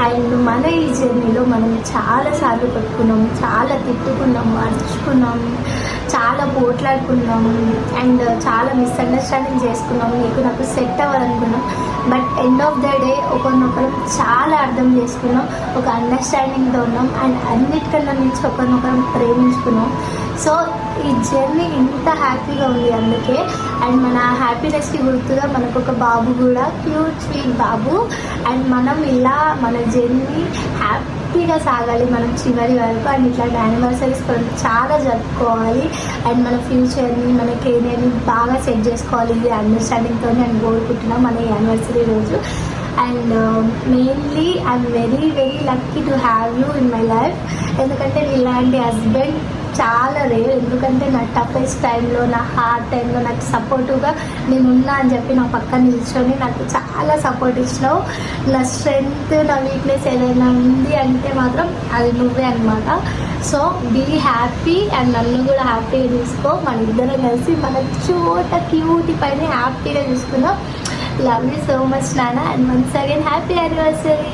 And మన ఈ జర్నీలో మనం చాలాసార్లు కొట్టుకున్నాం, చాలా తిట్టుకున్నాం, అరుచుకున్నాం, చాలా పోట్లాడుకున్నాం అండ్ చాలా మిస్అండర్స్టాండింగ్ చేసుకున్నాం. నీకు నాకు సెట్ అవ్వాలనుకున్నాం, but end of the day ఒకరినొకరం చాలా అర్థం చేసుకున్నాం, ఒక అండర్స్టాండింగ్తో ఉన్నాం అండ్ అన్నిటికన్నా నుంచి ఒకరినొకరం ప్రేమించుకున్నాం. సో ఈ జర్నీ ఇంత హ్యాపీగా ఉంది అందుకే. అండ్ మన హ్యాపీనెస్కి గుర్తుగా మనకు ఒక బాబు కూడా, క్యూట్ స్వీట్ బాబు. అండ్ మనం ఇలా మన జర్నీ హ్యాపీగా సాగాలి మనం చివరి వరకు. అండ్ ఇట్లాంటి యానివర్సరీస్ మనం చాలా జరుపుకోవాలి అండ్ మన ఫ్యూచర్ని, మన కెరియర్ని బాగా సెట్ చేసుకోవాలి. ఇది అండర్స్టాండింగ్తో నేను కోరుకుంటున్నాను మన యానివర్సరీ రోజు. And mainly I'm very very lucky to have you in my life. ఎందుకంటే ఇలాంటి హస్బెండ్ చాలా రేర్. ఎందుకంటే నా టఫెస్ట్ టైంలో, నా హార్డ్ టైంలో నాకు సపోర్టివ్గా నేను ఉన్నా అని చెప్పి నా పక్కన నిల్చొని నాకు చాలా సపోర్ట్ ఇచ్చినావు. నా స్ట్రెంగ్త్, నా వీక్నెస్ ఏదైనా ఉంది అంటే మాత్రం అది నువ్వే అనమాట. సో బీ హ్యాపీ అండ్ నన్ను కూడా హ్యాపీగా చూసుకో. మన ఇద్దరం కలిసి మన చోట క్యూటీ పైన హ్యాపీగా చూసుకుందాం. లవ్ యూ సో మచ్ నాన్న. And once again happy anniversary.